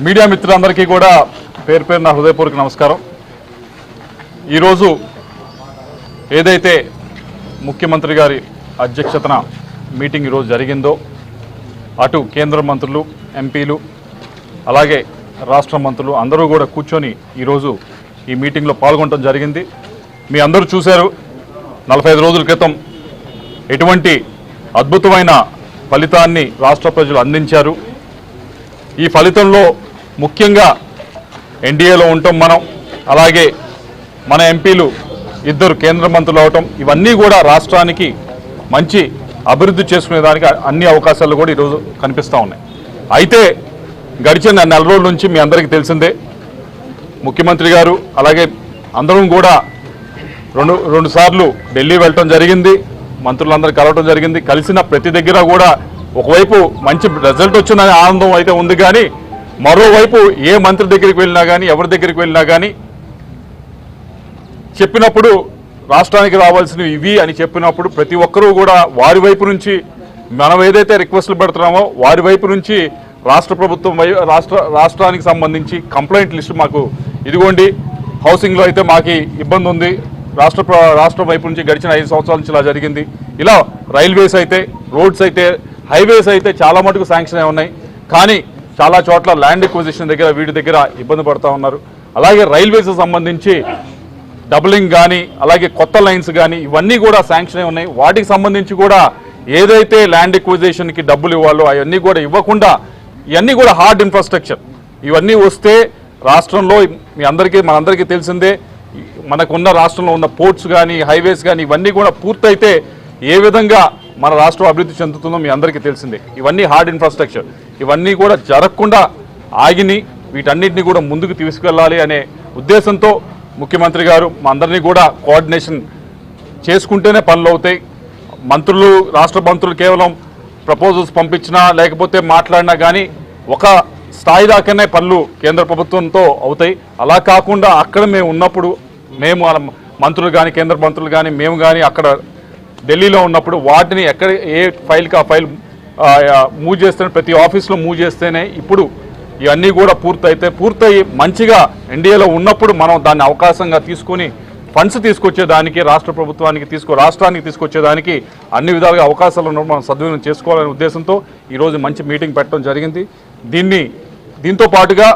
Media మిత్రులందరికీ కూడా పేరు పేరు నా హృదయపూర్వక నమస్కారం. ఈరోజు ఏదైతే ముఖ్యమంత్రి గారి అధ్యక్షతన మీటింగ్ ఈరోజు జరిగిందో అటు కేంద్ర మంత్రులు, ఎంపీలు, అలాగే రాష్ట్ర మంత్రులు అందరూ కూడా కూర్చొని ఈరోజు ఈ మీటింగ్లో పాల్గొనడం జరిగింది. మీ అందరూ చూశారు 45 రోజుల క్రితం ఎటువంటి అద్భుతమైన ఫలితాన్ని రాష్ట్ర ప్రజలు అందించారు. ఈ ఫలితంలో ముఖ్యంగా ఎన్డీఏలో ఉంటాం మనం, అలాగే మన ఎంపీలు 2 కేంద్ర మంత్రులు అవటం, ఇవన్నీ కూడా రాష్ట్రానికి మంచి అభివృద్ధి చేసుకునేదానికి అన్ని అవకాశాలు కూడా ఈరోజు కనిపిస్తూ ఉన్నాయి. అయితే గడిచిన నెల రోజుల నుంచి మీ అందరికీ తెలిసిందే, ముఖ్యమంత్రి గారు అలాగే అందరం కూడా రెండు సార్లు ఢిల్లీ వెళ్ళటం జరిగింది, మంత్రులందరూ కలవటం జరిగింది. కలిసిన ప్రతి దగ్గర కూడా ఒకవైపు మంచి రిజల్ట్ వచ్చిన ఆనందం అయితే ఉంది, కానీ మరోవైపు ఏ మంత్రి దగ్గరికి వెళ్ళినా కానీ ఎవరి దగ్గరికి వెళ్ళినా కానీ చెప్పినప్పుడు రాష్ట్రానికి రావాల్సినవి ఇవి అని చెప్పినప్పుడు ప్రతి ఒక్కరూ కూడా వారి వైపు నుంచి మనం ఏదైతే రిక్వెస్ట్లు పెడుతున్నామో వారి వైపు నుంచి రాష్ట్ర ప్రభుత్వం రాష్ట్రానికి సంబంధించి కంప్లైంట్ లిస్ట్ మాకు ఇదిగోండి, హౌసింగ్లో అయితే మాకు ఇబ్బంది ఉంది, రాష్ట్రం వైపు నుంచి గడిచిన 5 సంవత్సరాల నుంచి ఇలా జరిగింది, ఇలా రైల్వేస్ అయితే, రోడ్స్ అయితే, హైవేస్ అయితే చాలా మటుకు శాంక్షన్ అయి ఉన్నాయి, కానీ చాలా చోట్ల ల్యాండ్ ఎక్విజిషన్ దగ్గర వీటి దగ్గర ఇబ్బంది పడుతూ ఉన్నారు. అలాగే రైల్వేస్ సంబంధించి డబులింగ్ కానీ అలాగే కొత్త లైన్స్ కానీ ఇవన్నీ కూడా శాంక్షన్ అయి ఉన్నాయి. వాటికి సంబంధించి కూడా ఏదైతే ల్యాండ్ ఎక్విజిషన్కి డబ్బులు ఇవ్వాలో అవన్నీ కూడా ఇవ్వకుండా, ఇవన్నీ కూడా హార్డ్ ఇన్ఫ్రాస్ట్రక్చర్ ఇవన్నీ వస్తే రాష్ట్రంలో మనందరికీ తెలిసిందే, మనకున్న రాష్ట్రంలో ఉన్న పోర్ట్స్ కానీ హైవేస్ కానీ ఇవన్నీ కూడా పూర్తయితే ఏ విధంగా మన రాష్ట్రం అభివృద్ధి చెందుతుందో మీ అందరికీ తెలిసిందే. ఇవన్నీ హార్డ్ ఇన్ఫ్రాస్ట్రక్చర్, ఇవన్నీ కూడా జరగకుండా ఆగిని వీటన్నిటిని కూడా ముందుకు తీసుకెళ్ళాలి అనే ఉద్దేశంతో ముఖ్యమంత్రి గారు మా అందరినీ కూడా కోఆర్డినేషన్ చేసుకుంటేనే పనులు అవుతాయి. మంత్రులు, రాష్ట్ర మంత్రులు కేవలం ప్రపోజల్స్ పంపించినా లేకపోతే మాట్లాడినా కానీ ఒక స్థాయి దాకానే పనులు కేంద్ర ప్రభుత్వంతో అవుతాయి. అలా కాకుండా అక్కడ మేము ఉన్నప్పుడు మేము మంత్రులు కానీ కేంద్ర మంత్రులు కానీ మేము కానీ అక్కడ ఢిల్లీలో ఉన్నప్పుడు వాటిని ఎక్కడ ఏ ఫైల్కి ఆ ఫైల్ మూవ్ చేస్తేనే, ప్రతి ఆఫీస్లో మూవ్ చేస్తేనే ఇప్పుడు ఇవన్నీ కూడా పూర్తయి మంచిగా ఎన్డీఏలో ఉన్నప్పుడు మనం దాన్ని అవకాశంగా తీసుకొని ఫండ్స్ తీసుకొచ్చేదానికి రాష్ట్రానికి తీసుకొచ్చేదానికి అన్ని విధాలుగా అవకాశాలు ఉన్నప్పుడు మనం సద్వినియోగం చేసుకోవాలనే ఉద్దేశంతో ఈరోజు మంచి మీటింగ్ పెట్టడం జరిగింది. దీంతో పాటుగా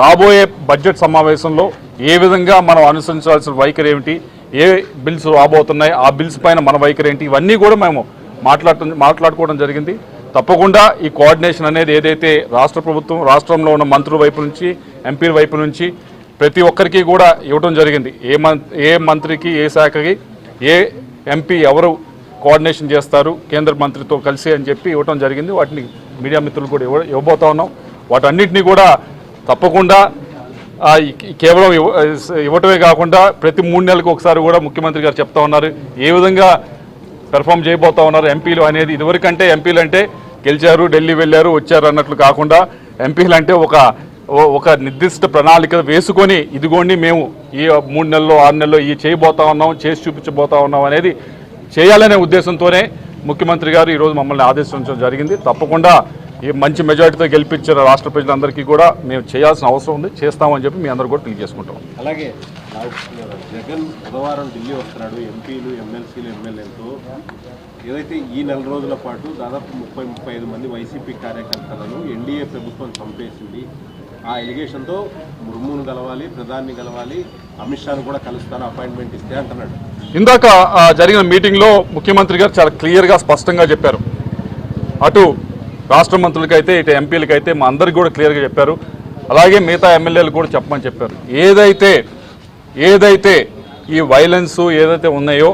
రాబోయే బడ్జెట్ సమావేశంలో ఏ విధంగా మనం అనుసరించాల్సిన వైఖరి ఏమిటి, ఏ బిల్స్ రాబోతున్నాయి, ఆ బిల్స్ పైన మన వైఖరి ఏంటి, ఇవన్నీ కూడా మేము మాట్లాడుకోవడం జరిగింది. తప్పకుండా ఈ కోఆర్డినేషన్ అనేది ఏదైతే రాష్ట్ర ప్రభుత్వం, రాష్ట్రంలో ఉన్న మంత్రుల వైపు నుంచి, ఎంపీల వైపు నుంచి ప్రతి ఒక్కరికి కూడా ఇవ్వడం జరిగింది. ఏ మంత్రికి, ఏ శాఖకి, ఏ ఎంపీ ఎవరు కోఆర్డినేషన్ చేస్తారు కేంద్ర మంత్రితో కలిసి అని చెప్పి ఇవ్వడం జరిగింది. వాటిని మీడియా మిత్రులు కూడా ఇవ్వబోతా ఉన్నాం. వాటన్నిటినీ కూడా తప్పకుండా కేవలం ఇవ్వటమే కాకుండా ప్రతి 3 నెలలకు ఒకసారి కూడా ముఖ్యమంత్రి గారు చెప్తా ఉన్నారు ఏ విధంగా పెర్ఫామ్ చేయబోతా ఉన్నారు ఎంపీలు అనేది. ఇదివరకంటే ఎంపీలు అంటే గెలిచారు, ఢిల్లీ వెళ్ళారు, వచ్చారు అన్నట్లు కాకుండా ఎంపీలు అంటే ఒక నిర్దిష్ట ప్రణాళిక వేసుకొని ఇదిగోండి మేము ఈ 3 నెలల్లో 6 నెలల్లో ఈ చేయబోతా ఉన్నాం, చేసి చూపించబోతా ఉన్నాం అనేది చేయాలనే ఉద్దేశంతోనే ముఖ్యమంత్రి గారు ఈరోజు మమ్మల్ని ఆదేశించడం జరిగింది. తప్పకుండా ఈ మంచి మెజారిటీతో గెలిపించిన రాష్ట్ర ప్రజలందరికీ కూడా మేము చేయాల్సిన అవసరం ఉంది, చేస్తామని చెప్పి మీ అందరూ కూడా తెలియజేసుకుంటాం. అలాగే జగన్ బుధవారం ఢిల్లీ వస్తున్నాడు, ఎంపీలు, ఎమ్మెల్సీలు, ఎమ్మెల్యేలతో ఏదైతే ఈ నెల రోజుల పాటు దాదాపు 30-35 మంది వైసీపీ కార్యకర్తలను ఎన్డీఏ ప్రభుత్వం చంపేసింది. ఆ ఎలిగేషన్తో ముర్మును కలవాలి, ప్రధాని కలవాలి, అమిత్ షాను కూడా కలుస్తాను, అపాయింట్మెంట్ ఇస్తే అంటున్నాడు. ఇందాక జరిగిన మీటింగ్లో ముఖ్యమంత్రి గారు చాలా క్లియర్గా స్పష్టంగా చెప్పారు. అటు రాష్ట్ర మంత్రులకైతే ఇటు ఎంపీలకైతే మా అందరికీ కూడా క్లియర్గా చెప్పారు. అలాగే మిగతా ఎమ్మెల్యేలు కూడా చెప్పమని చెప్పారు. ఏదైతే ఈ వైలెన్స్ ఏదైతే ఉన్నాయో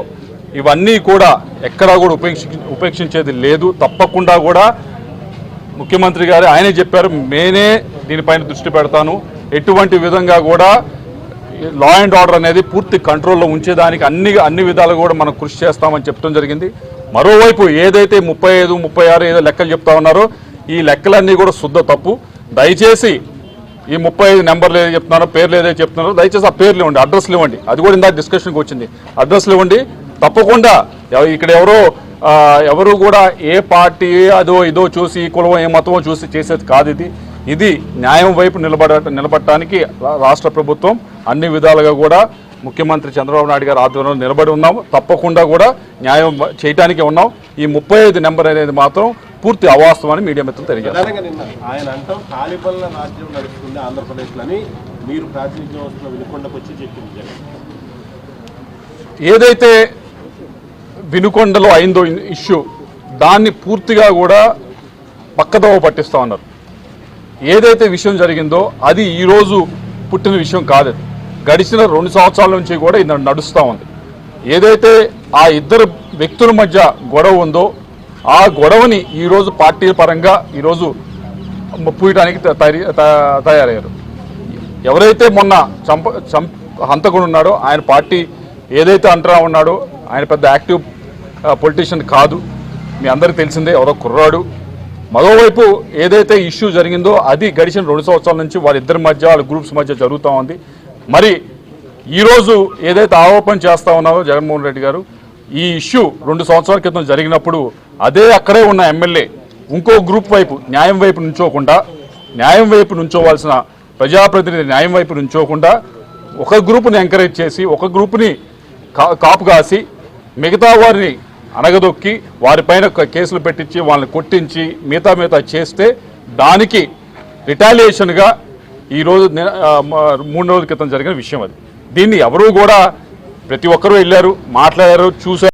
ఇవన్నీ కూడా ఎక్కడా కూడా ఉపేక్షించేది లేదు. తప్పకుండా కూడా ముఖ్యమంత్రి గారు ఆయనే చెప్పారు, నేనే దీనిపైన దృష్టి పెడతాను, ఎటువంటి విధంగా కూడా లా అండ్ ఆర్డర్ అనేది పూర్తి కంట్రోల్లో ఉంచేదానికి అన్ని విధాలు కూడా మనం కృషి చేస్తామని చెప్పడం జరిగింది. మరోవైపు ఏదైతే 35, 36 ఏదో లెక్కలు చెప్తా ఉన్నారో ఈ లెక్కలన్నీ కూడా శుద్ధ తప్పు. దయచేసి ఈ 35 నెంబర్లు ఏదో చెప్తున్నారో, పేర్లు ఏదైతే చెప్తున్నారో దయచేసి ఆ పేర్లు ఇవ్వండి, అడ్రస్లు ఇవ్వండి. అది కూడా ఇందాక డిస్కషన్కి వచ్చింది, అడ్రస్లు ఇవ్వండి. తప్పకుండా ఇక్కడ ఎవరో ఎవరు కూడా ఏ పార్టీ అదో ఇదో చూసి కులం ఏ మతమో చూసి చేసేది కాదు. ఇది న్యాయం వైపు నిలబడటానికి రాష్ట్ర ప్రభుత్వం అన్ని విధాలుగా కూడా ముఖ్యమంత్రి చంద్రబాబు నాయుడు గారు ఆధ్వర్యంలో నిలబడి ఉన్నాము. తప్పకుండా కూడా న్యాయం చేయటానికే ఉన్నాం. ఈ 35 నెంబర్ అనేది మాత్రం పూర్తి అవాస్తవాన్ని మీడియా మిత్రులు తెలియజేస్తారు. ఆయన అంటాం తాలిబన్ల రాజ్యం నడుస్తుంది ఆంధ్రప్రదేశ్లోని, మీరు ప్రాతినిధ్యం వస్తున్న వినుకొండకు వచ్చి చెప్పింది. ఏదైతే వినుకొండలో అయిందో ఇష్యూ, దాన్ని పూర్తిగా కూడా పక్కదోవ పట్టిస్తూ ఉన్నారు. ఏదైతే విషయం జరిగిందో అది ఈరోజు పుట్టిన విషయం కాదు. గడిచిన 2 సంవత్సరాల నుంచి కూడా ఇది నడుస్తూ ఉంది. ఏదైతే ఆ ఇద్దరు వ్యక్తుల మధ్య గొడవ ఉందో ఆ గొడవని ఈరోజు పార్టీ పరంగా ఈరోజు పూయటానికి తయారయ్యారు. ఎవరైతే మొన్న హంతకుడు ఉన్నాడో ఆయన పార్టీ ఏదైతే అంటరా ఉన్నాడో ఆయన పెద్ద యాక్టివ్ పొలిటీషియన్ కాదు, మీ అందరికీ తెలిసిందే, ఎవరో కుర్రాడు. మరోవైపు ఏదైతే ఇష్యూ జరిగిందో అది గడిచిన 2 సంవత్సరాల నుంచి వాళ్ళిద్దరి మధ్య వాళ్ళ గ్రూప్స్ మధ్య జరుగుతూ ఉంది. మరి ఈరోజు ఏదైతే ఆరోపణ చేస్తూ ఉన్నారో జగన్మోహన్ రెడ్డి గారు, ఈ ఇష్యూ 2 సంవత్సరాల క్రితం జరిగినప్పుడు అదే అక్కడే ఉన్న ఎమ్మెల్యే ఇంకో గ్రూప్ వైపు న్యాయం వైపు నుంచోవాల్సిన ప్రజాప్రతినిధి న్యాయం వైపు నుంచోకుండా ఒక గ్రూప్ని ఎంకరేజ్ చేసి ఒక గ్రూప్ని కాపు కాసి మిగతా వారిని అనగదొక్కి వారిపైన కేసులు పెట్టించి వాళ్ళని కొట్టించి మిగతా చేస్తే దానికి రిటాలియేషన్గా ఈరోజు 3 రోజుల క్రితం జరిగిన విషయం అది. దీన్ని ఎవరూ కూడా ప్రతి ఒక్కరూ వెళ్ళారు, మాట్లాడారు, చూశారు.